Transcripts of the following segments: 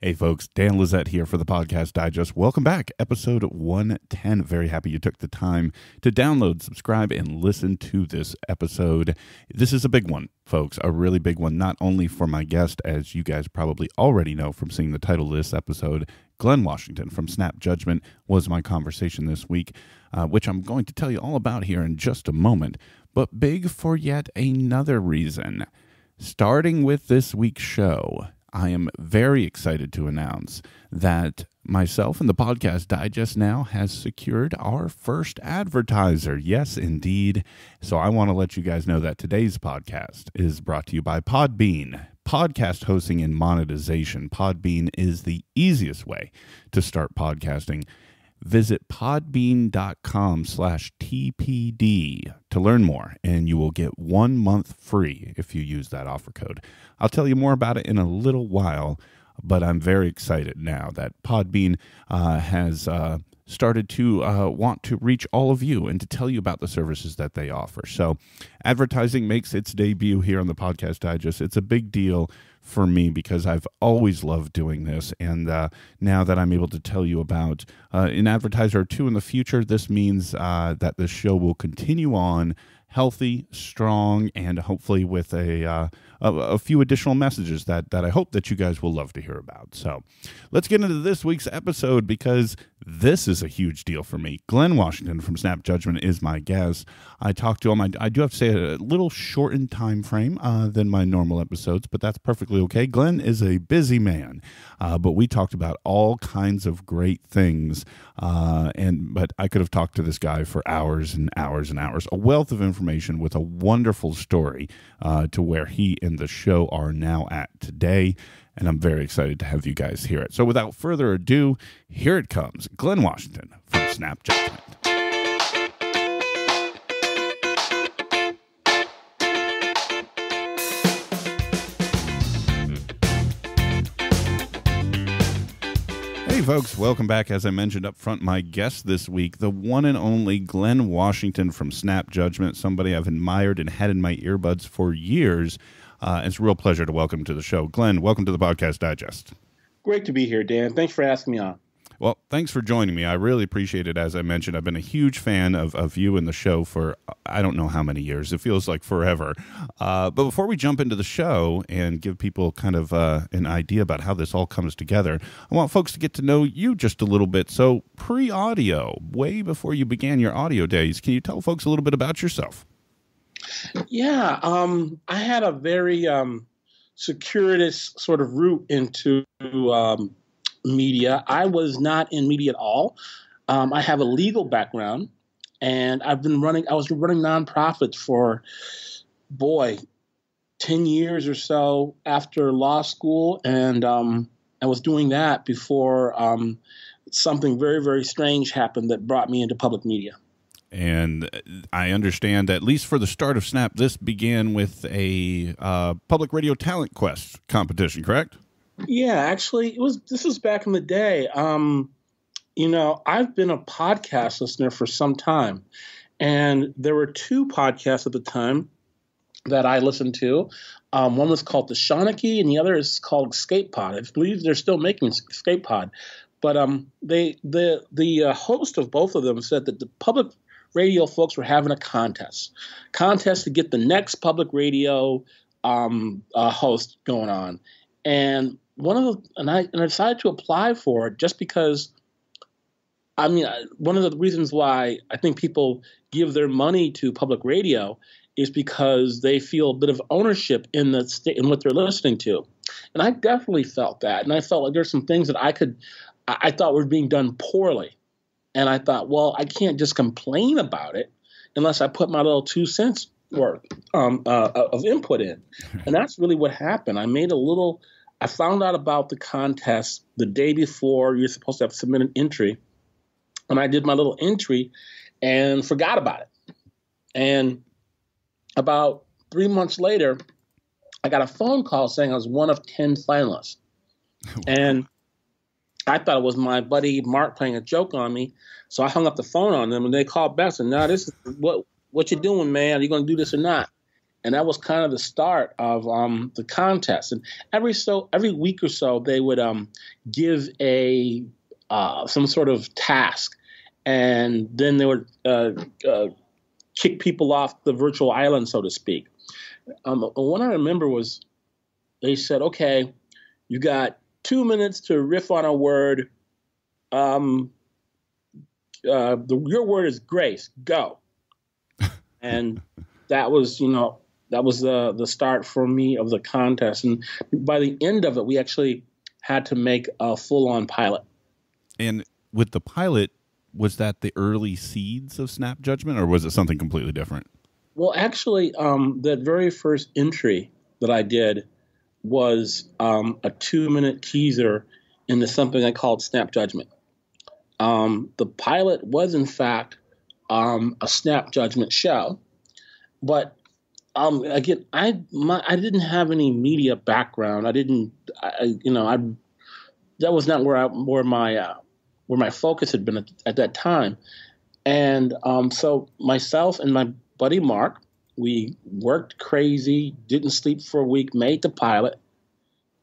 Hey folks, Dan Lizette here for the Podcast Digest. Welcome back, episode 110. Very happy you took the time to download, subscribe, and listen to this episode. This is a big one, folks, a really big one, not only for my guest, as you guys probably already know from seeing the title of this episode. Glynn Washington from Snap Judgment was my conversation this week, which I'm going to tell you all about here in just a moment, but big for yet another reason. Starting with this week's show, I am very excited to announce that myself and the Podcast Digest now has secured our first advertiser. Yes, indeed. So I want to let you guys know that today's podcast is brought to you by Podbean. Podcast hosting and monetization. Podbean is the easiest way to start podcasting. Visit podbean.com/TPD to learn more, and you will get 1 month free if you use that offer code. I'll tell you more about it in a little while, but I'm very excited now that Podbean has started to want to reach all of you and to tell you about the services that they offer. So advertising makes its debut here on the Podcast Digest. It's a big deal for me because I've always loved doing this, and now that I'm able to tell you about an advertiser or two in the future, this means that the show will continue on healthy, strong, and hopefully with a few additional messages that I hope that you guys will love to hear about. So let's get into this week's episode because this is a huge deal for me. Glynn Washington from Snap Judgment is my guest. I talked to him. I do have to say a little shortened time frame than my normal episodes, but that's perfectly okay. Glynn is a busy man, but we talked about all kinds of great things. But I could have talked to this guy for hours and hours and hours. A wealth of information with a wonderful story to where he and the show are now at today. And I'm very excited to have you guys hear it. So without further ado, here it comes. Glynn Washington from Snap Judgment. Hey folks, welcome back. As I mentioned up front, my guest this week, the one and only Glynn Washington from Snap Judgment, somebody I've admired and had in my earbuds for years. It's a real pleasure to welcome to the show. Glynn, welcome to the Podcast Digest. Great to be here, Dan. Thanks for asking me on. Well, thanks for joining me. I really appreciate it. As I mentioned, I've been a huge fan of you and the show for I don't know how many years. It feels like forever. But before we jump into the show and give people kind of an idea about how this all comes together, I want folks to get to know you just a little bit. So pre-audio, way before you began your audio days, can you tell folks a little bit about yourself? Yeah, I had a very circuitous sort of route into media. I was not in media at all. I have a legal background, and I was running nonprofits for, 10 years or so after law school, and I was doing that before something very, very strange happened that brought me into public media. And I understand, at least for the start of Snap, this began with a public radio talent quest competition, correct? Yeah, actually, this was back in the day. I've been a podcast listener for some time, and there were two podcasts at the time that I listened to. One was called The Shawnee, and the other is called Escape Pod. I believe they're still making Escape Pod, but the host of both of them said that the public radio folks were having a contest to get the next public radio host going on, and I decided to apply for it just because. I mean, one of the reasons why I think people give their money to public radio is because they feel a bit of ownership in what they're listening to, and I definitely felt that, and I felt like there's some things that I thought were being done poorly. And I thought, well, I can't just complain about it unless I put my little 2 cents worth of input in. And that's really what happened. I found out about the contest the day before you're supposed to have to submit an entry. And I did my little entry and forgot about it. And about 3 months later, I got a phone call saying I was one of 10 finalists. And I thought it was my buddy Mark playing a joke on me, so I hung up the phone on them, and they called back and said, "No, this is what you doing, man? Are you going to do this or not?" And that was kind of the start of the contest. And every week or so, they would give a some sort of task, and then they would kick people off the virtual island, so to speak. One I remember was they said, "Okay, you got 2 minutes to riff on a word. Your word is grace. Go." And that was, the start for me of the contest. And by the end of it, we actually had to make a full-on pilot. And with the pilot, was that the early seeds of Snap Judgment, or was it something completely different? Well, actually, that very first entry that I did was a 2-minute teaser into something I called Snap Judgment. The pilot was, in fact, a Snap Judgment show, but again, I didn't have any media background. That was not where my focus had been at that time, and so myself and my buddy Mark, we worked crazy, didn't sleep for a week, made the pilot,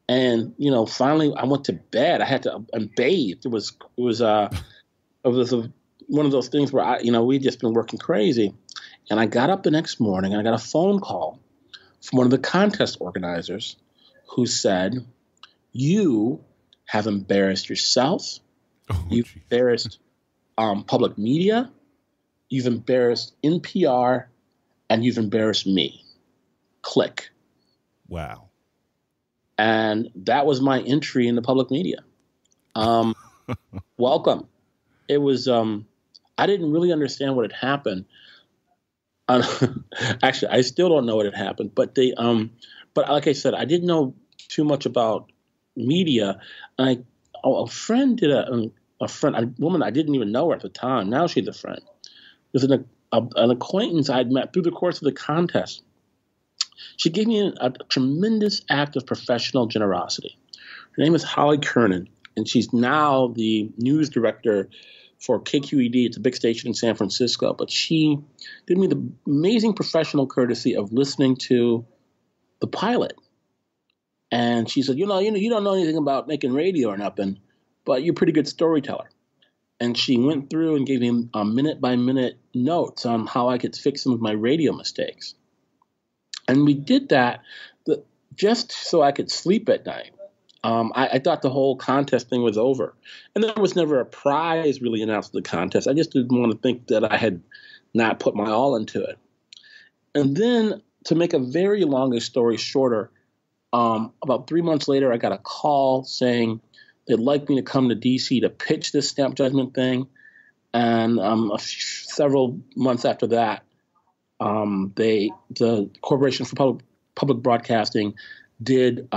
and finally I went to bed. I had to bathe. It was one of those things where we'd just been working crazy. And I got up the next morning and I got a phone call from one of the contest organizers who said, "You have embarrassed yourself. You've embarrassed public media. You've embarrassed NPR, and you've embarrassed me. Click." Wow. And that was my entry in the public media. Welcome. It was, I didn't really understand what had happened. Actually, I still don't know what had happened, but but like I said, I didn't know too much about media. And a woman I didn't even know her at the time. Now she's a friend. It was an acquaintance I had met through the course of the contest. She gave me a tremendous act of professional generosity. Her name is Holly Kernan, and she's now the news director for KQED. It's a big station in San Francisco. But she did me the amazing professional courtesy of listening to the pilot. And she said, you don't know anything about making radio or nothing, but you're a pretty good storyteller. And she went through and gave me minute-by-minute notes on how I could fix some of my radio mistakes. And we did that just so I could sleep at night. I thought the whole contest thing was over. And there was never a prize really announced at the contest. I just didn't want to think that I had not put my all into it. And then, to make a very long story shorter, about 3 months later, I got a call saying they'd like me to come to D.C. to pitch this Snap Judgment thing. And several months after that, the Corporation for Public Broadcasting did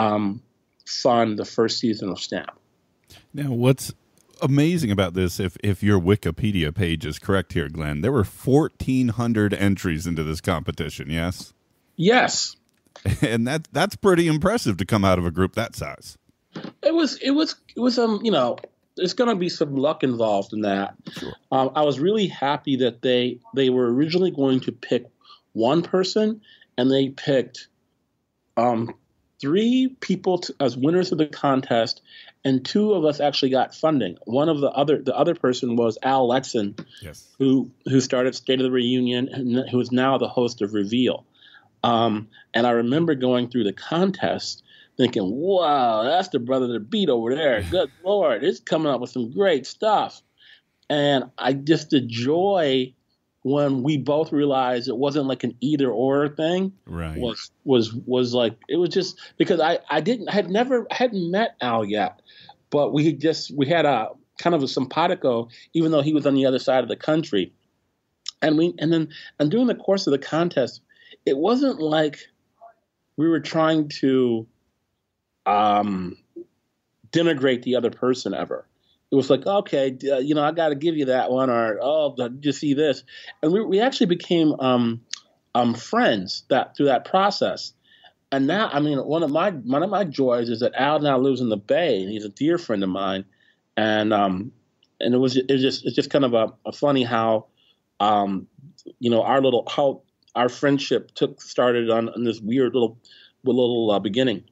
fund the first season of Snap. Now, what's amazing about this, if your Wikipedia page is correct here, Glenn, there were 1,400 entries into this competition, yes? Yes. And that's pretty impressive to come out of a group that size. It was there's going to be some luck involved in that. Sure. I was really happy that they were originally going to pick one person, and they picked 3 people as winners of the contest, and 2 of us actually got funding. One of the other person was Al Letson, yes, who started State of the Reunion and who is now the host of Reveal. And I remember going through the contest thinking, wow, that's the brother to beat over there. Good Lord, it's coming up with some great stuff. And the joy when we both realized it wasn't like an either or thing, right, was like, it was just because I hadn't met Al yet, but we had a kind of a simpatico, even though he was on the other side of the country. And during the course of the contest, it wasn't like we were trying to denigrate the other person ever. It was like, okay, I got to give you that one, or did you see this? And we actually became friends through that process. And now, I mean, one of my joys is that Al now lives in the Bay, and he's a dear friend of mine. And it's just kind of a funny how how our friendship started on this weird little beginning.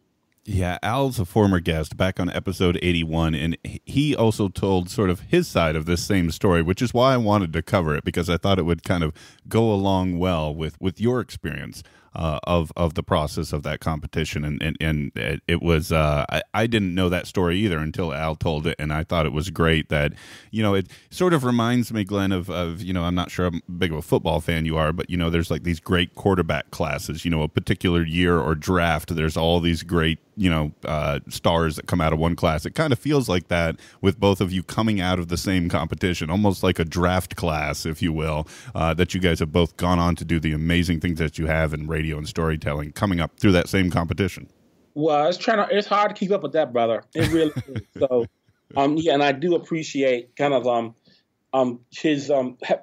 Yeah, Al's a former guest back on episode 81, and he also told sort of his side of this same story, which is why I wanted to cover it, because I thought it would kind of go along well with your experience of the process of that competition. And it was, I didn't know that story either until Al told it, and I thought it was great that, it sort of reminds me, Glenn, of I'm not sure how big of a football fan you are, but, there's like these great quarterback classes, a particular year or draft, there's all these great, stars that come out of one class. It kind of feels like that with both of you coming out of the same competition, almost like a draft class, if you will, that you guys have both gone on to do the amazing things that you have in radio and storytelling coming up through that same competition. Well, it's hard to keep up with that, brother. It really is. So, and I do appreciate kind of his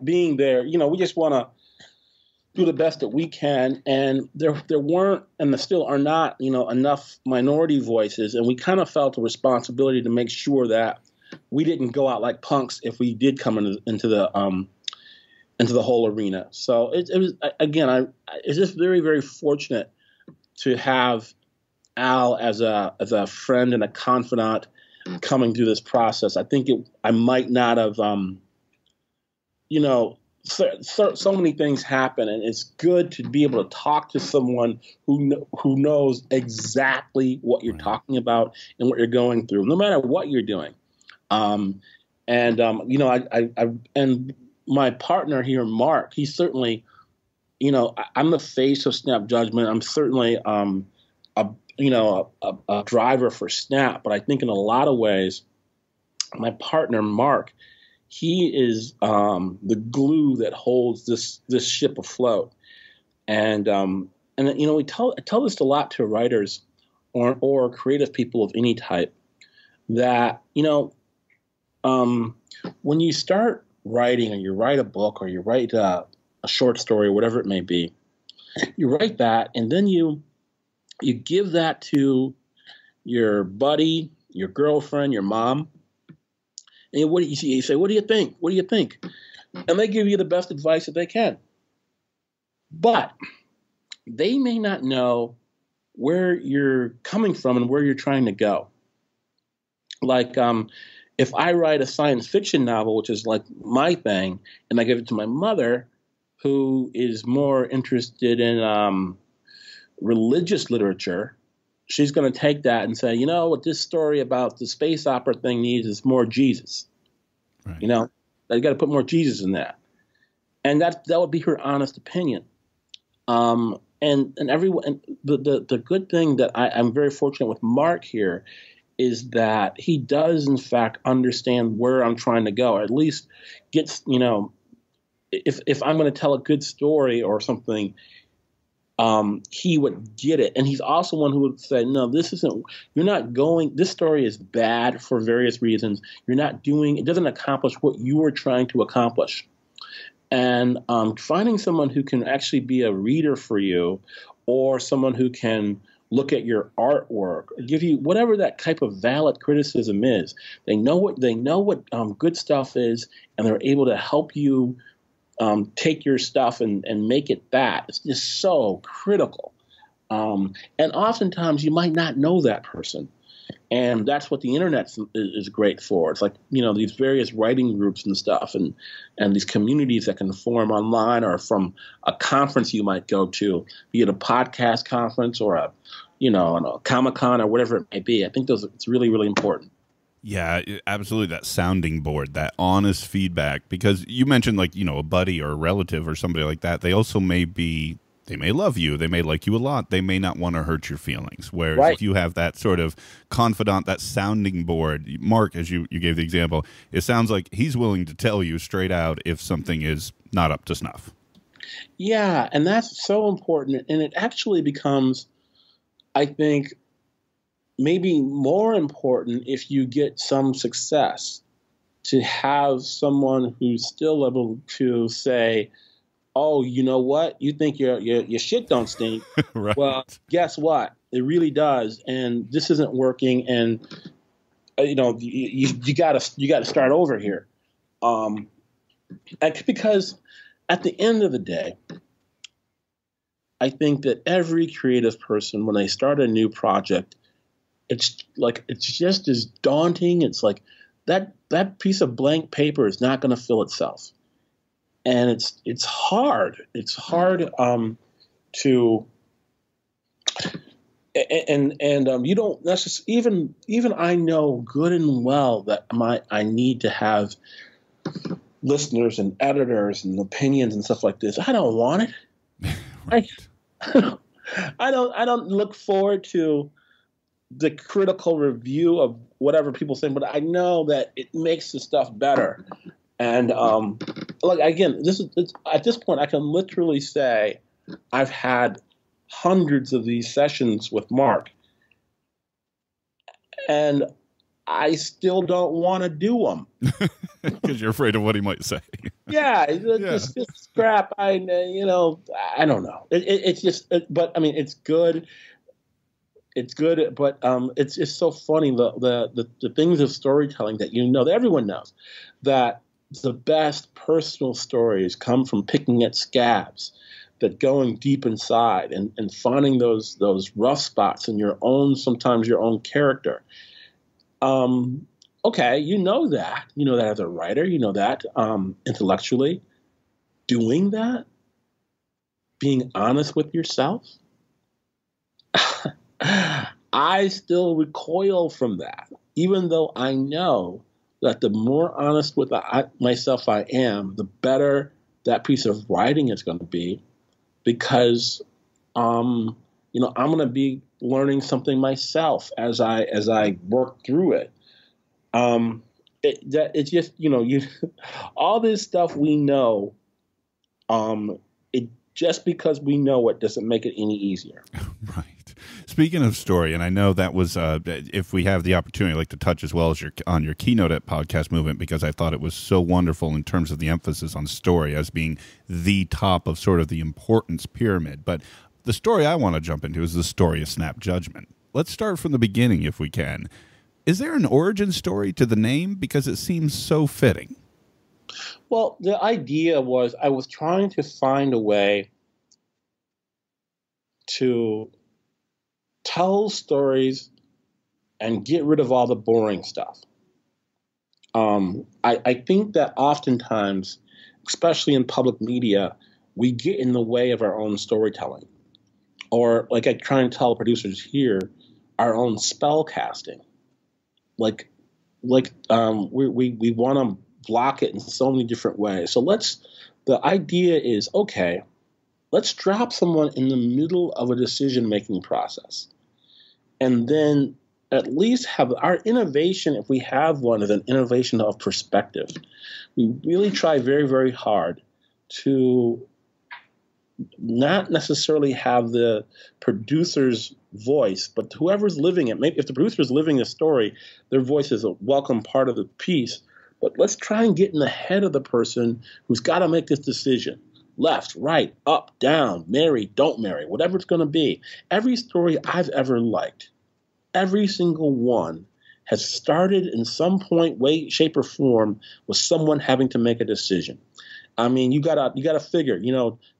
being there. We just want to do the best that we can, and there weren't, and there still are not, enough minority voices, and we kind of felt a responsibility to make sure that we didn't go out like punks if we did come into the whole arena. So it was, again, it's just very, very fortunate to have Al as a friend and a confidant coming through this process. I think I might not have, so many things happen, and it's good to be able to talk to someone who knows exactly what you're talking about and what you're going through, no matter what you're doing. And my partner here, Mark, he's certainly, I'm the face of Snap Judgment. I'm certainly a driver for Snap, but I think in a lot of ways, my partner, Mark, he is the glue that holds this ship afloat. And we tell this a lot to writers or creative people of any type, that when you start writing, or you write a book, or you write a short story, or whatever it may be, you write that, and then you give that to your buddy, your girlfriend, your mom. And what do you say? What do you think? What do you think? And they give you the best advice that they can. But they may not know where you're coming from and where you're trying to go. Like, if I write a science fiction novel, which is like my thing, and I give it to my mother, who is more interested in religious literature, she's going to take that and say, what this story about the space opera thing needs is more Jesus. Right. You got to put more Jesus in that. And that would be her honest opinion. And everyone, and the good thing that I'm very fortunate with Mark here is that he does in fact understand where I'm trying to go, or at least gets, if I'm going to tell a good story or something, he would get it. And he's also one who would say, no, this story is bad for various reasons. It doesn't accomplish what you were trying to accomplish. And finding someone who can actually be a reader for you, or someone who can look at your artwork, give you whatever that type of valid criticism is. They know what good stuff is, and they're able to help you take your stuff and make it that. It's just so critical. And oftentimes you might not know that person. And that's what the internet is great for. It's like, these various writing groups and stuff, and these communities that can form online, or from a conference you might go to, be it a podcast conference or a Comic-Con or whatever it may be. I think it's really, really important. Yeah, absolutely. That sounding board, that honest feedback, because you mentioned a buddy or a relative or somebody like that. They also may love you. They may like you a lot. They may not want to hurt your feelings. Whereas if you have that sort of confidant, that sounding board, Mark, as you gave the example, it sounds like he's willing to tell you straight out if something is not up to snuff. Yeah, and that's so important. And it actually becomes, I think, maybe more important if you get some success, to have someone who's still able to say, oh, you know what? You think your shit don't stink. Right. Well, guess what? It really does. And this isn't working. And, you gotta start over here. Because at the end of the day, I think that every creative person, when they start a new project, it's just as daunting. It's like that piece of blank paper is not going to fill itself, and it's hard. It's hard to you don't necessarily even I know good and well that I need to have listeners and editors and opinions and stuff like this. I don't want it. Right. I don't look forward to the critical review of whatever people say, but I know that it makes the stuff better. And like again, at this point I can literally say I've had hundreds of these sessions with Mark, and I still don't want to do them because you're afraid of what he might say. Yeah, this crap. I don't know. It's just, but I mean, it's good. It's good, but it's just so funny the things of storytelling that that everyone knows that the best personal stories come from picking at scabs, that going deep inside and finding those rough spots in sometimes your own character. Okay, you know that as a writer, that intellectually, doing that, being honest with yourself. I still recoil from that, even though I know that the more honest with myself I am, the better that piece of writing is going to be, because I'm going to be learning something myself as I work through it. It's just all this stuff we know. It just because we know it doesn't make it any easier. Right. Speaking of story, and I know that was if we have the opportunity, I'd like to touch as well as on your keynote at Podcast Movement, because I thought it was so wonderful in terms of the emphasis on story as being the top of sort of the importance pyramid. But the story I want to jump into is the story of Snap Judgment. Let's start from the beginning if we can. Is there an origin story to the name? Because it seems so fitting. Well, the idea was I was trying to find a way to tell stories and get rid of all the boring stuff. I think that oftentimes, especially in public media, we get in the way of our own storytelling. Or like I try and tell producers here, our own spell casting. We want to block it in so many different ways. So the idea is, okay, let's drop someone in the middle of a decision-making process. And then at least have our innovation, if we have one, is an innovation of perspective. We really try very, very hard to not necessarily have the producer's voice, but whoever's living it. Maybe if the producer's living the story, their voice is a welcome part of the piece. But let's try and get in the head of the person who's got to make this decision. Left, right, up, down, marry, don't marry, whatever it's going to be. Every story I've ever liked, every single one has started in some point, way, shape, or form with someone having to make a decision. I mean, you gotta figure,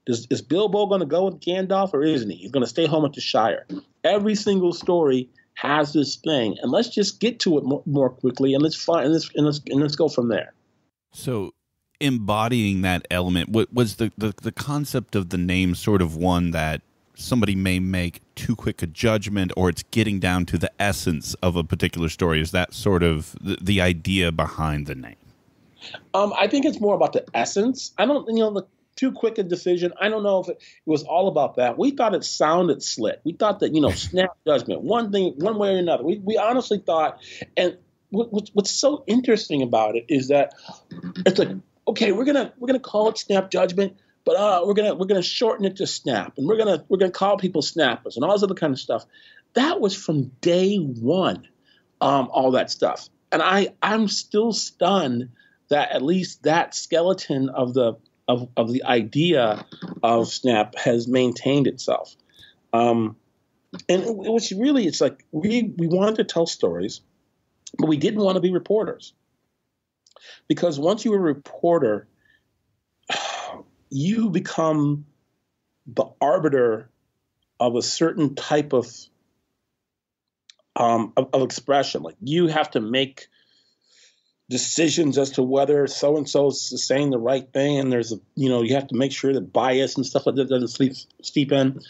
is Bilbo going to go with Gandalf or isn't he? He's going to stay home at the Shire. Every single story has this thing, and let's just get to it more quickly, and let's go from there. So, embodying that element, what was the concept of the name sort of one that somebody may make too quick a judgment, or it's getting down to the essence of a particular story? Is that sort of the idea behind the name? I think it's more about the essence. I don't, the too quick a decision. I don't know if it was all about that. We thought it sounded slick. We thought that, snap judgment, one way or another. We honestly thought, and what's so interesting about it is that it's like, okay, we're gonna call it snap judgment, but we're gonna shorten it to snap, and we're gonna call people snappers and all this other kind of stuff. That was from day one, all that stuff, and I'm still stunned that at least that skeleton of the idea of snap has maintained itself. And it was really, it's like we wanted to tell stories, but we didn't want to be reporters. Because once you're a reporter, you become the arbiter of a certain type of expression. Like, you have to make decisions as to whether so-and-so is saying the right thing, and there's you have to make sure that bias and stuff like that doesn't steep in.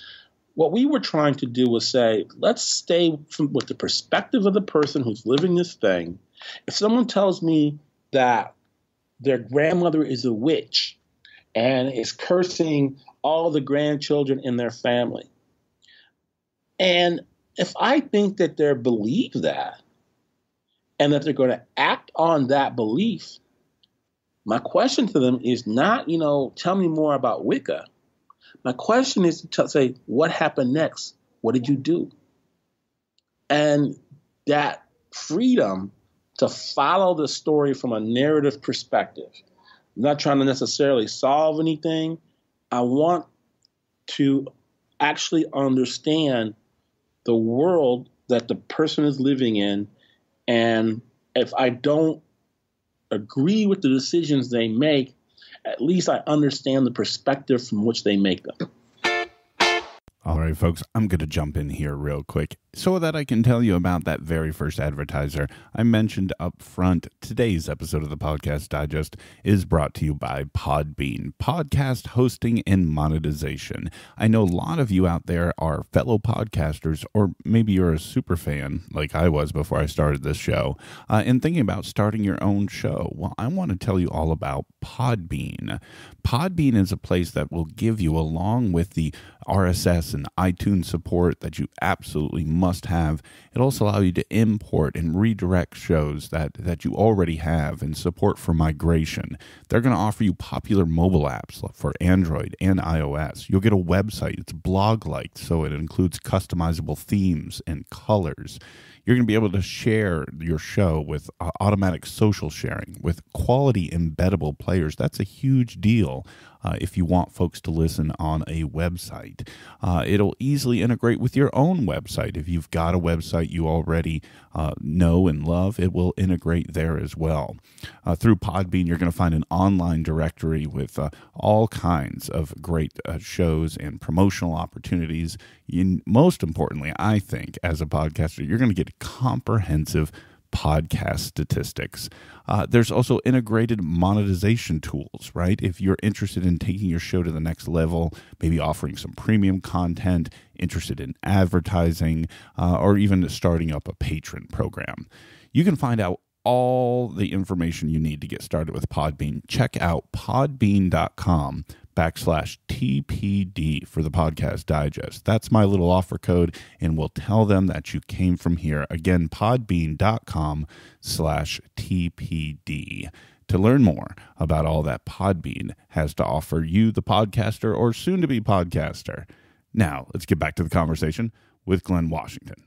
What we were trying to do was say, let's stay with the perspective of the person who's living this thing. If someone tells me that their grandmother is a witch and is cursing all the grandchildren in their family, and if I think that they believe that and that they're going to act on that belief, my question to them is not, tell me more about Wicca. My question is to say, what happened next? What did you do? And that freedom to follow the story from a narrative perspective, I'm not trying to necessarily solve anything. I want to actually understand the world that the person is living in. And if I don't agree with the decisions they make, at least I understand the perspective from which they make them. All right, folks, I'm going to jump in here real quick so that I can tell you about that very first advertiser I mentioned up front. Today's episode of the Podcast Digest is brought to you by Podbean, podcast hosting and monetization. I know a lot of you out there are fellow podcasters, or maybe you're a super fan like I was before I started this show, and thinking about starting your own show. Well, I want to tell you all about Podbean. Podbean is a place that will give you, along with the RSS and iTunes support that you absolutely must have, it'll also allow you to import and redirect shows that you already have, and support for migration. They're going to offer you popular mobile apps for Android and iOS. You'll get a website. It's blog-like, so it includes customizable themes and colors. You're going to be able to share your show with automatic social sharing, with quality embeddable players. That's a huge deal if you want folks to listen on a website. It'll easily integrate with your own website. If you've got a website you already know and love, it will integrate there as well. Through Podbean, you're going to find an online directory with all kinds of great shows and promotional opportunities. Most importantly, I think, as a podcaster, you're going to get comprehensive podcast statistics. There's also integrated monetization tools, right? If you're interested in taking your show to the next level, maybe offering some premium content, interested in advertising, or even starting up a patron program. You can find out all the information you need to get started with Podbean. Check out podbean.com/TPD for the Podcast Digest. That's my little offer code, and we'll tell them that you came from here. Again, podbean.com/TPD. To learn more about all that Podbean has to offer you, the podcaster or soon-to-be podcaster. Now, let's get back to the conversation with Glynn Washington.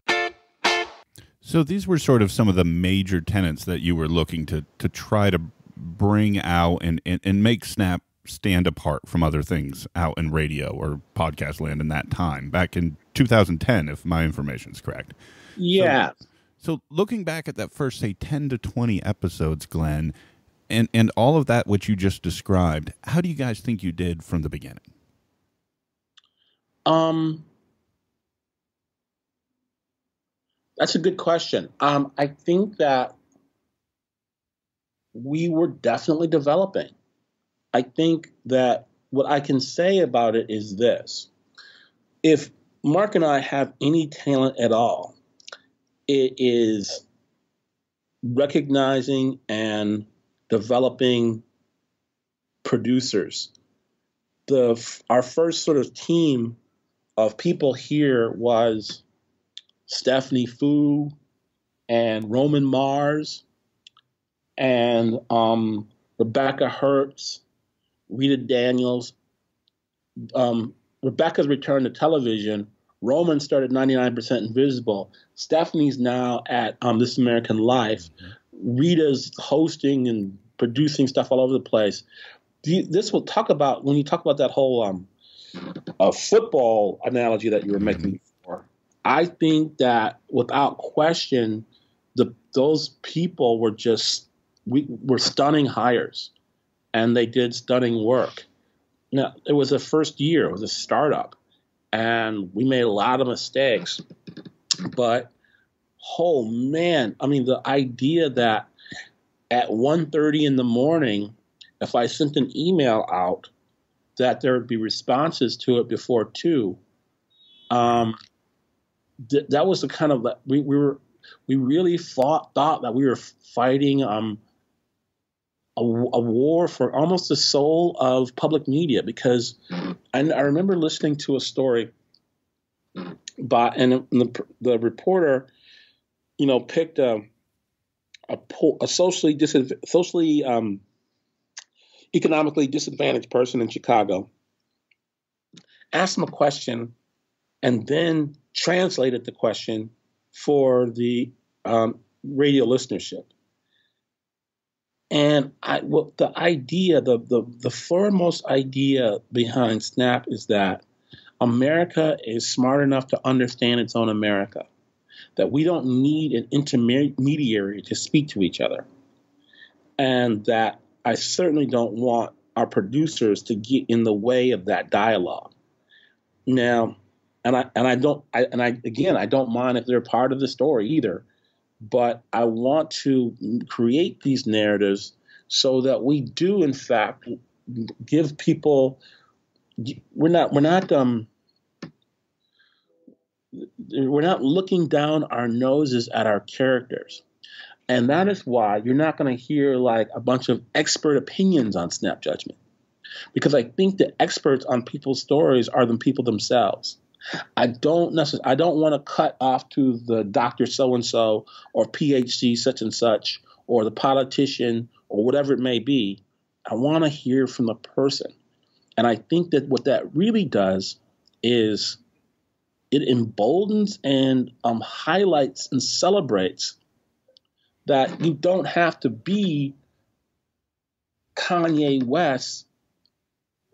So these were sort of some of the major tenets that you were looking to try to bring out and make Snap stand apart from other things out in radio or podcast land in that time, back in 2010, if my information is correct. Yeah. So looking back at that first, say, 10 to 20 episodes, Glenn, and all of that which you just described, how do you guys think you did from the beginning? That's a good question. I think that we were definitely developing. I think that what I can say about it is this. If Mark and I have any talent at all, it is recognizing and developing producers. Our first sort of team of people here was Stephanie Fu and Roman Mars and Rebecca Hertz, Rita Daniels. Rebecca's returned to television. Roman started 99% Invisible. Stephanie's now at This American Life. Rita's hosting and producing stuff all over the place. This will talk about, when you talk about that whole football analogy that you were making before, I think that without question, those people were were stunning hires, and they did stunning work. Now, it was the first year. It was a startup, and we made a lot of mistakes. But, oh, man, I mean, the idea that at 1:30 in the morning, if I sent an email out, that there would be responses to it before 2, that was the kind of we really thought that we were fighting a war for almost the soul of public media, because I remember listening to a story and the reporter, picked a socially economically disadvantaged person in Chicago, asked him a question, and then translated the question for the radio listenership. And the idea, the foremost idea behind Snap is that America is smart enough to understand its own America, that we don't need an intermediary to speak to each other, and that I certainly don't want our producers to get in the way of that dialogue. Now, I don't mind if they're part of the story either, but I want to create these narratives so that we do, in fact, give people. We're not looking down our noses at our characters. And that is why you're not going to hear like a bunch of expert opinions on Snap Judgment, because I think the experts on people's stories are the people themselves. I don't want to cut off to the doctor so-and-so or PhD such and such or the politician or whatever it may be. I want to hear from the person. And I think that what that really does is it emboldens and highlights and celebrates that you don't have to be Kanye West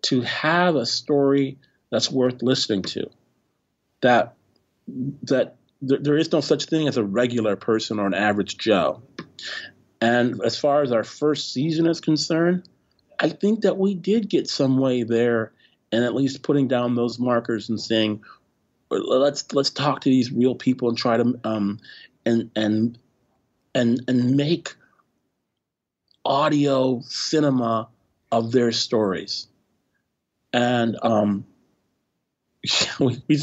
to have a story that's worth listening to. That there is no such thing as a regular person or an average Joe. And as far as our first season is concerned, I think that we did get some way there, and at least putting down those markers and saying, let's talk to these real people and try to and make audio cinema of their stories. And we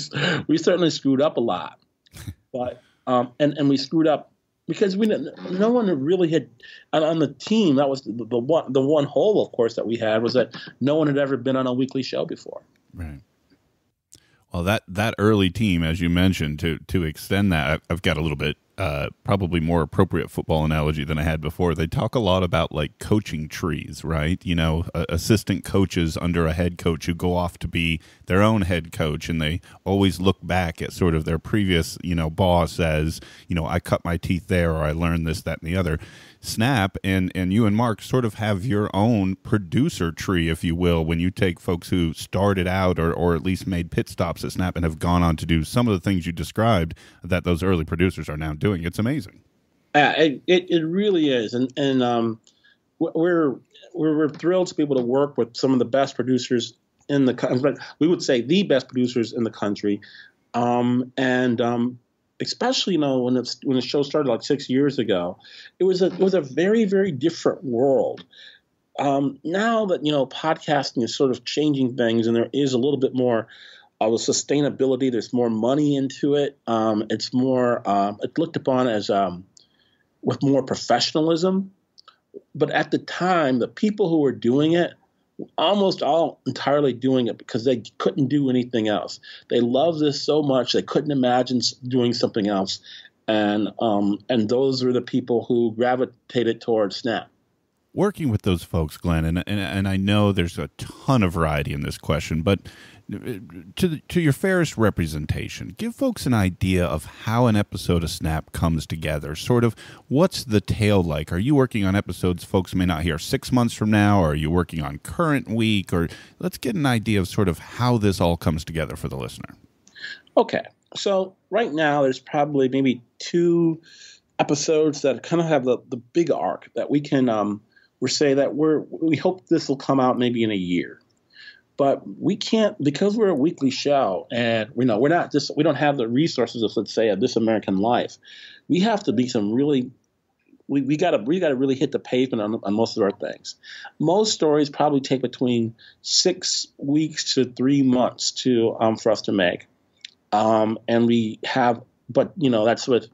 certainly screwed up a lot, but and we screwed up because no one really had on the team. That was the one hole, of course, that we had, was that no one had ever been on a weekly show before. Right. Well, that early team, as you mentioned, to extend that, I've got a little bit probably more appropriate football analogy than I had before. They talk a lot about like coaching trees, right? Assistant coaches under a head coach who go off to be their own head coach, and they always look back at sort of their previous, boss as, I cut my teeth there, or I learned this, that, and the other. Snap and you and Mark sort of have your own producer tree, if you will, when you take folks who started out or at least made pit stops at Snap and have gone on to do some of the things you described that those early producers are now doing. It's amazing. It really is, and we're thrilled to be able to work with some of the best producers in the country. We would say the best producers in the country, especially when the show started like 6 years ago, it was a very, very different world. Now that podcasting is sort of changing things, and there is a little bit more of a sustainability. There's more money into it. It's more it's looked upon as with more professionalism. But at the time, the people who were doing it, almost all entirely doing it because they couldn't do anything else. They loved this so much they couldn't imagine doing something else, and those were the people who gravitated towards Snap. Working with those folks, Glenn, and I know there's a ton of variety in this question, but to your fairest representation, give folks an idea of how an episode of Snap comes together. Sort of, what's the tale like? Are you working on episodes folks may not hear 6 months from now? Or are you working on current week? Or let's get an idea of sort of how this all comes together for the listener. Okay, so right now there's probably maybe 2 episodes that kind of have the big arc that we can we hope this will come out maybe in a year. But we can't, because we're a weekly show, and we don't have the resources of, let's say, a This American Life. We have to be some really, we gotta really hit the pavement on most of our things. Most stories probably take between 6 weeks to 3 months to for us to make, and we have, but that's with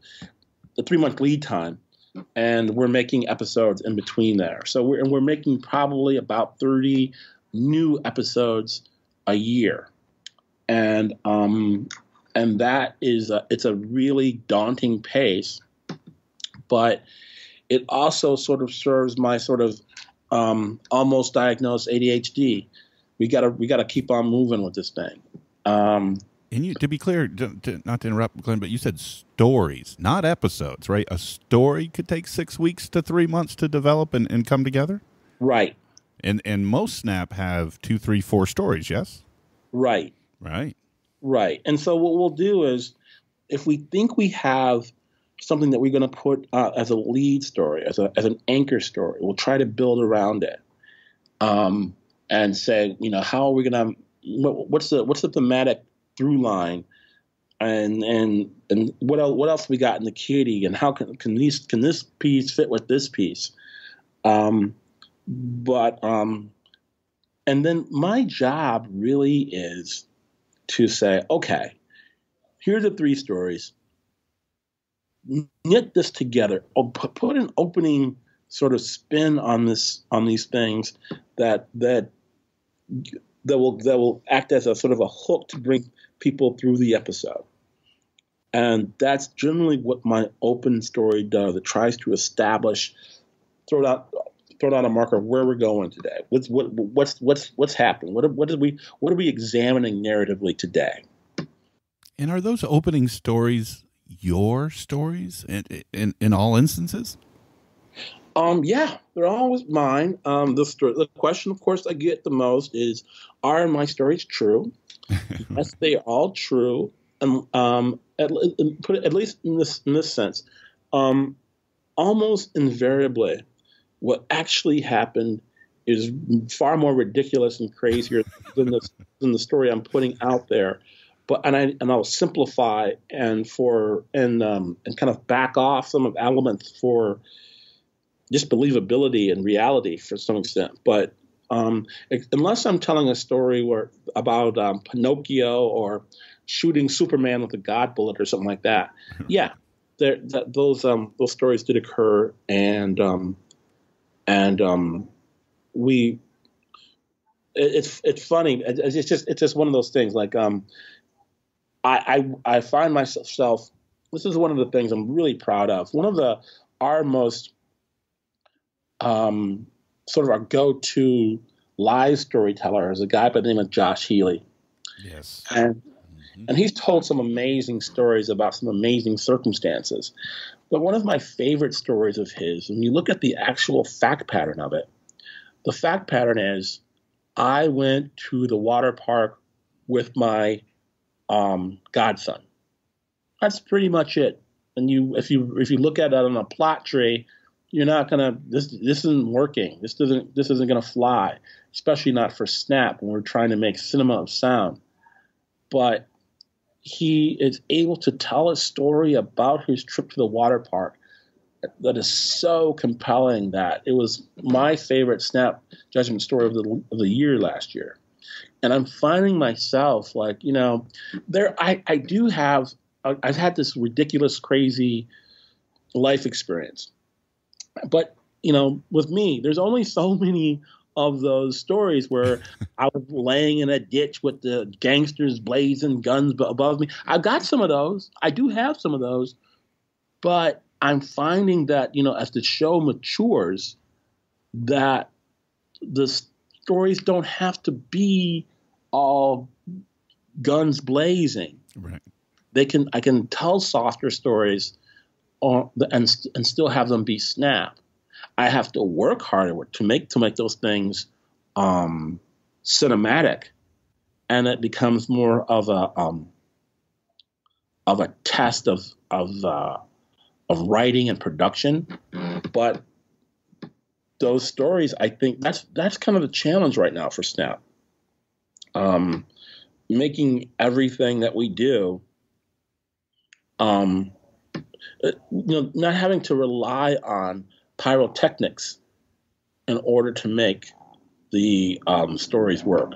the 3-month lead time, and we're making episodes in between there. So we're making probably about 30 new episodes a year, and that is it's a really daunting pace, but it also sort of serves my sort of almost diagnosed ADHD. We gotta keep on moving with this thing. And to be clear, not to interrupt, Glynn, but you said stories, not episodes, right? A story could take 6 weeks to 3 months to develop and come together? Right. And most Snap have 2, 3, 4 stories, yes? Right. And so what we'll do is, if we think we have something that we're going to put as a lead story, as an anchor story, we'll try to build around it, and say, how are we going to, what's the thematic through line, and what else we got in the kitty, and how can this piece fit with this piece. And then my job really is to say, okay, here are the 3 stories. Knit this together. Put an opening sort of spin on these things that will act as a sort of a hook to bring people through the episode. And that's generally what my open story does. It tries to establish, throw out a marker of where we're going today. What's happening? What are we examining narratively today? And are those opening stories your stories in all instances? Yeah, they're always mine. The question, of course, I get the most is, are my stories true? Yes, they are all true. And put it, at least in this sense, almost invariably, what actually happened is far more ridiculous and crazier than the story I'm putting out there. But I'll simplify and kind of back off some of elements for just believability and reality for some extent. But unless I'm telling a story about Pinocchio or shooting Superman with a God bullet or something like that, yeah, those stories did occur, and it's funny. It's just one of those things. Like I find myself. This is one of the things I'm really proud of. One of our most sort of our go-to live storyteller is a guy by the name of Josh Healy. Yes. And he's told some amazing stories about some amazing circumstances. But one of my favorite stories of his, when you look at the actual fact pattern of it, the fact pattern is, I went to the water park with my godson. That's pretty much it. And if you look at that on a plot tree, you're not gonna. This isn't working. This isn't gonna fly, especially not for Snap when we're trying to make cinema of sound. But he is able to tell a story about his trip to the water park that is so compelling that it was my favorite Snap Judgment story of the year last year. And I'm finding myself like, I do have, I've had this ridiculous, crazy life experience. But, with me, there's only so many of those stories where I was laying in a ditch with the gangsters blazing guns above me. I've got some of those. I do have some of those. But I'm finding that, as the show matures, that the stories don't have to be all guns blazing. Right. I can tell softer stories and still have them be Snap. I have to work harder to make those things cinematic, and it becomes more of a test of writing and production. But those stories, I think that's kind of the challenge right now for Snap. making everything that we do, not having to rely on pyrotechnics in order to make the stories work.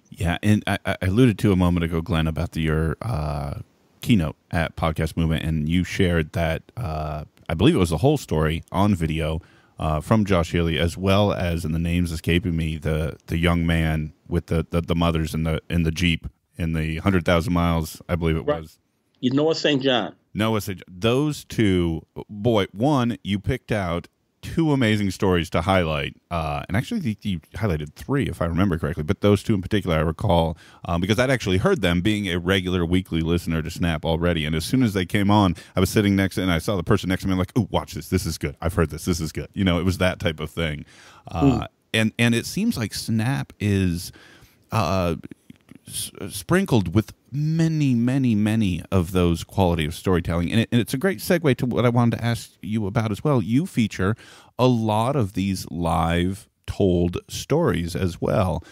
Yeah, and I alluded to a moment ago, Glenn, about your keynote at Podcast Movement, and you shared that I believe it was the whole story on video from Josh Healy, as well as, and the name's escaping me, the young man with the mothers in the Jeep in the 100,000 miles, I believe it was. Noah St. John. Noah St. John. Those two, boy, one, you picked out two amazing stories to highlight, and actually you highlighted three, if I remember correctly, but those two in particular I recall, because I'd actually heard them, being a regular weekly listener to Snap already, and as soon as they came on, I was sitting next to, and I saw the person next to me, I'm like, oh, watch this is good, I've heard this is good. It was that type of thing. And it seems like Snap is sprinkled with many of those quality of storytelling, and it's a great segue to what I wanted to ask you about as well. You feature a lot of these live told stories as well.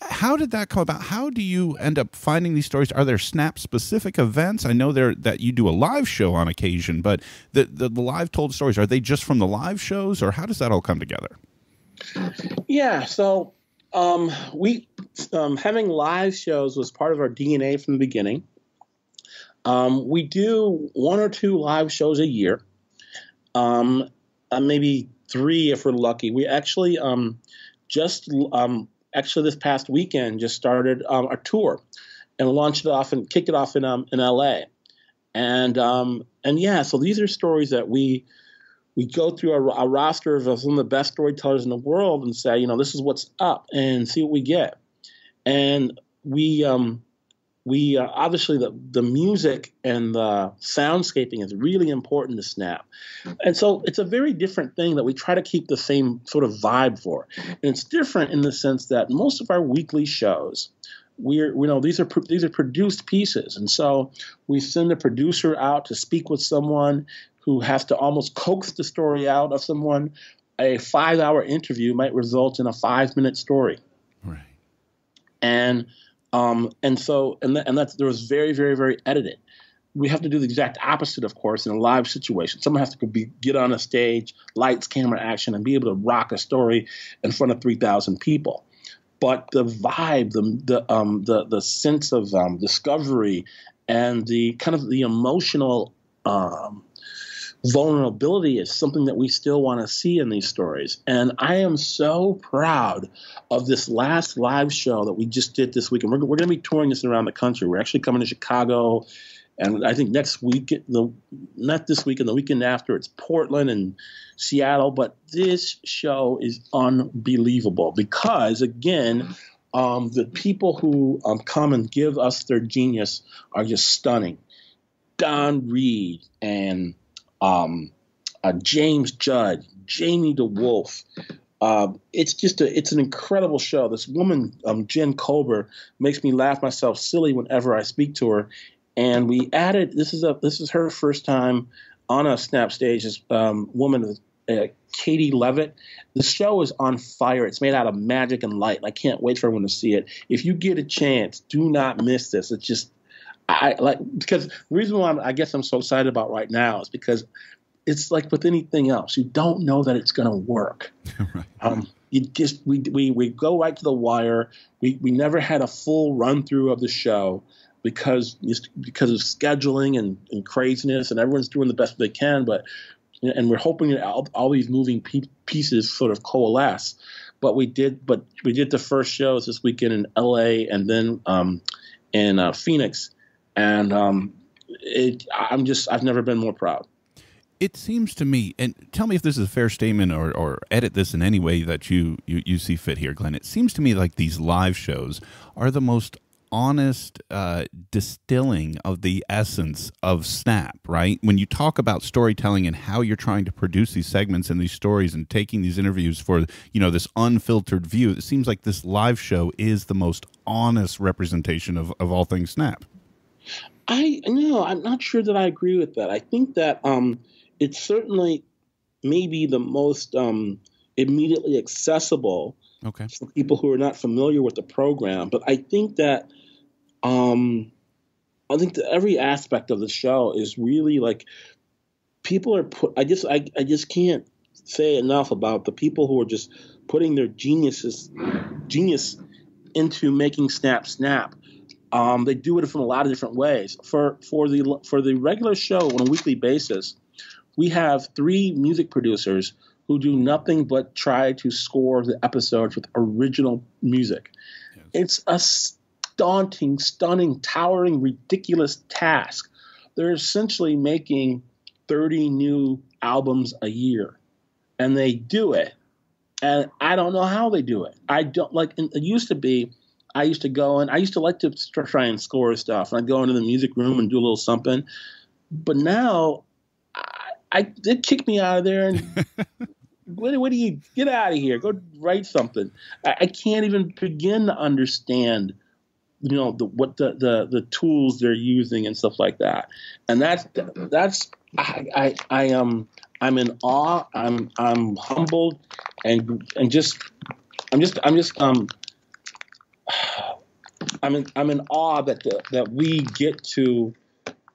How did that come about? How do you end up finding these stories? Are there Snap specific events? I know that you do a live show on occasion, but the live told stories, are they just from the live shows, or how does that all come together? Yeah, so we having live shows was part of our DNA from the beginning. We do one or two live shows a year, maybe three if we're lucky. We actually actually this past weekend just started a tour and launched it off and kicked it off in LA, and yeah, so these are stories that we go through a roster of some of the best storytellers in the world and say, this is what's up, and see what we get. And we obviously the music and the soundscaping is really important to Snap. And so it's a very different thing that we try to keep the same sort of vibe for. And it's different in the sense that most of our weekly shows, these are produced pieces. And so we send a producer out to speak with someone who has to almost coax the story out of someone. A 5-hour interview might result in a 5-minute story. Right. And that's there was very, very, very edited. We have to do the exact opposite, of course, in a live situation. Someone has to get on a stage, lights, camera, action, and be able to rock a story in front of 3,000 people. But the vibe, the sense of discovery, and the kind of the emotional vulnerability is something that we still want to see in these stories. And I am so proud of this last live show that we just did this week. And we're going to be touring this around the country. We're actually coming to Chicago. And I think next week, not this weekend, the weekend after, it's Portland and Seattle. But this show is unbelievable because, again, the people who come and give us their genius are just stunning. Don Reed and James Judd, Jamie DeWolf. It's an incredible show. This woman, Jen Colbert, makes me laugh myself silly whenever I speak to her. And we added, this is her first time on a Snap stage, this woman, Katie Levitt. The show is on fire. It's made out of magic and light. I can't wait for everyone to see it. If you get a chance, do not miss this. It's just, because the reason why I guess I'm so excited about right now is because it's like with anything else, you don't know that it's going to work. Right. We go right to the wire. We never had a full run through of the show because of scheduling and craziness, and everyone's doing the best they can. And we're hoping that all these moving pieces sort of coalesce. But we did the first shows this weekend in LA and then in Phoenix. And I've never been more proud. It seems to me, and tell me if this is a fair statement or edit this in any way that you see fit here, Glenn. It seems to me like these live shows are the most honest distilling of the essence of Snap, right? When you talk about storytelling and how you're trying to produce these segments and these stories and taking these interviews for, this unfiltered view, it seems like this live show is the most honest representation of all things Snap. I'm not sure that I agree with that. I think that it's certainly maybe the most immediately accessible Okay. for people who are not familiar with the program. But I think that every aspect of the show is really like people are put. I just can't say enough about the people who are just putting their genius into making Snap Snap. They do it from a lot of different ways. For the regular show on a weekly basis, we have 3 music producers who do nothing but try to score the episodes with original music. Yes. It's a daunting, stunning, towering, ridiculous task. They're essentially making 30 new albums a year, and they do it. And I don't know how they do it. I don't like. It used to be. I used to go and I used to like to try and score stuff. And I'd go into the music room and do a little something. But now, they'd kick me out of there and what do you get out of here? Go write something. I can't even begin to understand, what the tools they're using and stuff like that. And I'm in awe. I'm humbled and I'm in awe that we get to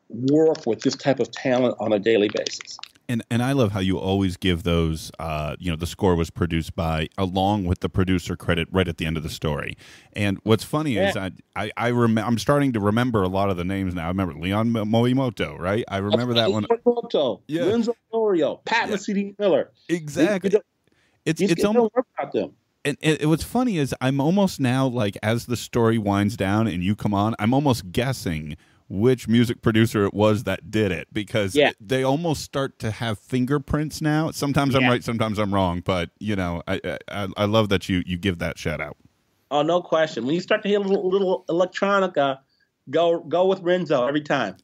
work with this type of talent on a daily basis. And I love how you always give those, the score was produced by, along with the producer credit right at the end of the story. And what's funny is I'm starting to remember a lot of the names now. I remember Leon Morimoto, right? I remember that one. Morimoto, yeah. Lindsay Lorio, Pat Mesiti-Miller. Exactly. It's almost work about them. And what's funny is I'm almost now, like, as the story winds down and you come on, I'm almost guessing which music producer it was that did it, because they almost start to have fingerprints now. Sometimes I'm right, sometimes I'm wrong, but I love that you give that shout out. Oh, no question. When you start to hear a little electronica, go with Renzo every time.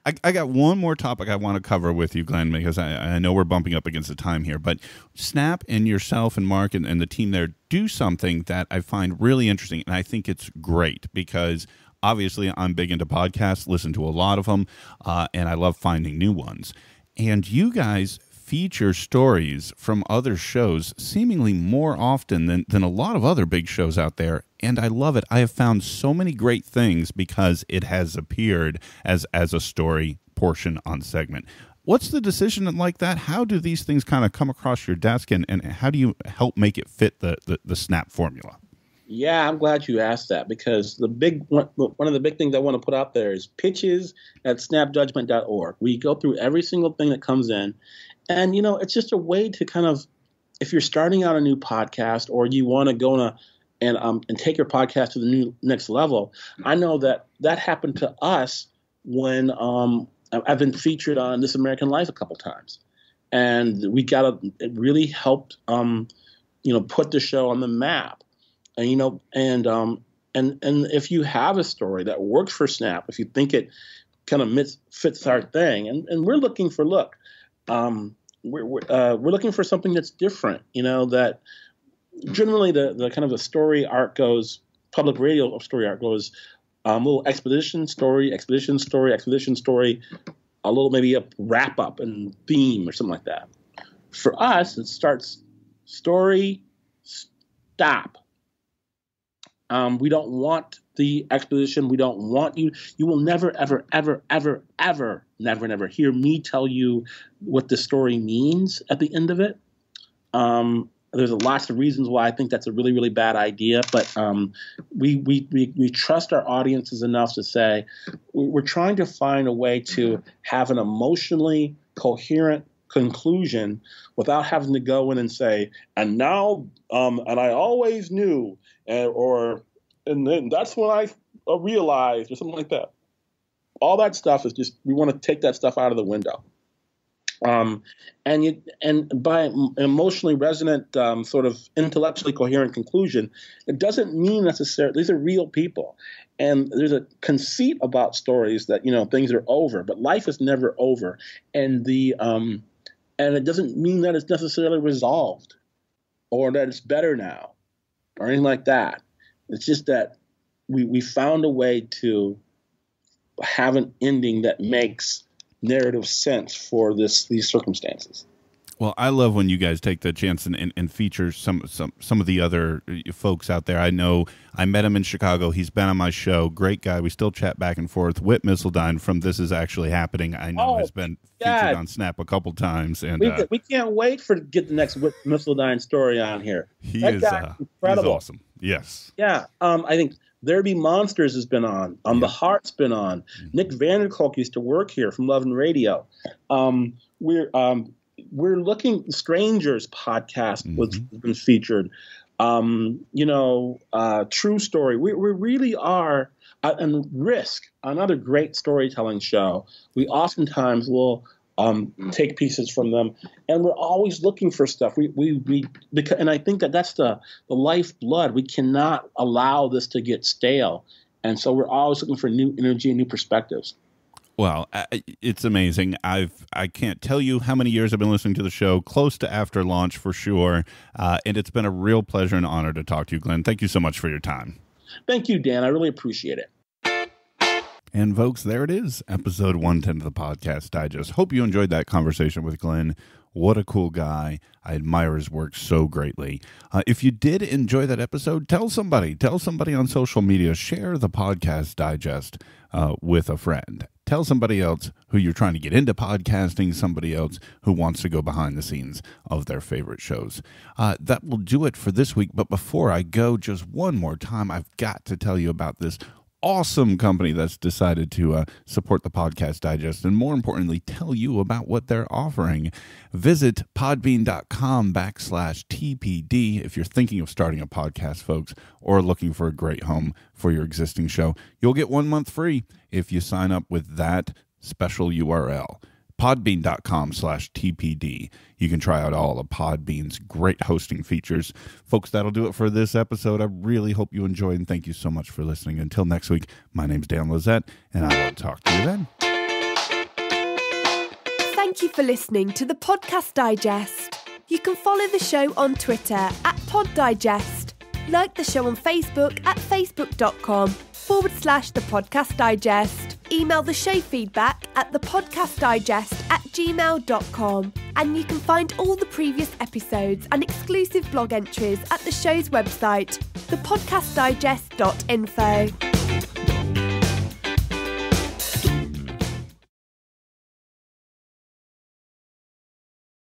I got one more topic I want to cover with you, Glynn, because I know we're bumping up against the time here, but Snap and yourself and Mark and the team there do something that I find really interesting, and I think it's great because obviously I'm big into podcasts, listen to a lot of them, and I love finding new ones. And you guys feature stories from other shows seemingly more often than a lot of other big shows out there, and I love it. I have found so many great things because it has appeared as a story portion on segment. What's the decision like that? How do these things kind of come across your desk, and how do you help make it fit the Snap formula? Yeah, I'm glad you asked that, because one of the big things I want to put out there is pitches at snapjudgment.org. We go through every single thing that comes in. And, it's just a way to kind of, if you're starting out a new podcast or you want to go and take your podcast to the next level. I know that happened to us when I've been featured on This American Life a couple times. And it really helped, put the show on the map. And, and if you have a story that works for Snap, if you think it kind of fits our thing, and we're looking for, we're looking for something that's different, that generally the kind of the story arc goes, public radio story arc goes, a little expedition story, a little maybe a wrap up and theme or something like that. For us, it starts story, stop. We don't want the exposition. We don't want you. You will never, ever, ever, ever, ever, never, never hear me tell you what the story means at the end of it. There's lots of reasons why I think that's a really, really bad idea. But we trust our audiences enough to say we're trying to find a way to have an emotionally coherent conclusion without having to go in and say, and now, and I always knew, and then that's when I realized, or something like that. All that stuff is just, we want to take that stuff out of the window. And by an emotionally resonant, sort of intellectually coherent conclusion, it doesn't mean necessarily, these are real people. And there's a conceit about stories that, things are over, but life is never over. And and it doesn't mean that it's necessarily resolved or that it's better now or anything like that. It's just that we found a way to have an ending that makes narrative sense for these circumstances. Well, I love when you guys take the chance and feature some of the other folks out there. I know I met him in Chicago. He's been on my show. Great guy. We still chat back and forth. Whit Missildine from This Is Actually Happening, I know, has been featured on Snap a couple times. And we can't wait to get the next Whit Missildine story on here. He is incredible. He's awesome. Yes. Yeah. I think There Be Monsters has been on. The Heart's been on. Mm-hmm. Nick Vanderkolk used to work here from Love and Radio. We're looking. Strangers podcast was been featured. True Story. We really are. And Risk, another great storytelling show. We oftentimes will take pieces from them, and we're always looking for stuff. And I think that's the lifeblood. We cannot allow this to get stale, and so we're always looking for new energy and new perspectives. Well, it's amazing. I can't tell you how many years I've been listening to the show, close to after launch for sure, and it's been a real pleasure and honor to talk to you, Glynn. Thank you so much for your time. Thank you, Dan. I really appreciate it. And folks, there it is, episode 110 of the Podcast Digest. Hope you enjoyed that conversation with Glynn. What a cool guy. I admire his work so greatly. If you did enjoy that episode, tell somebody on social media, share the Podcast Digest with a friend. Tell somebody else who you're trying to get into podcasting, somebody else who wants to go behind the scenes of their favorite shows. That will do it for this week. But before I go, just one more time, I've got to tell you about this awesome company that's decided to support the Podcast Digest and, more importantly, tell you about what they're offering. Visit podbean.com/TPD if you're thinking of starting a podcast, folks, or looking for a great home for your existing show. You'll get 1 month free if you sign up with that special URL. Podbean.com/TPD. You can try out all of Podbean's great hosting features. Folks, that'll do it for this episode. I really hope you enjoyed, and thank you so much for listening. Until next week, my name's Dan Lizette, and I will talk to you then. Thank you for listening to the Podcast Digest. You can follow the show on Twitter @PodDigest. Like the show on Facebook at facebook.com/The Podcast Digest. Email the show feedback at thepodcastdigest@gmail.com. And you can find all the previous episodes and exclusive blog entries at the show's website, thepodcastdigest.info.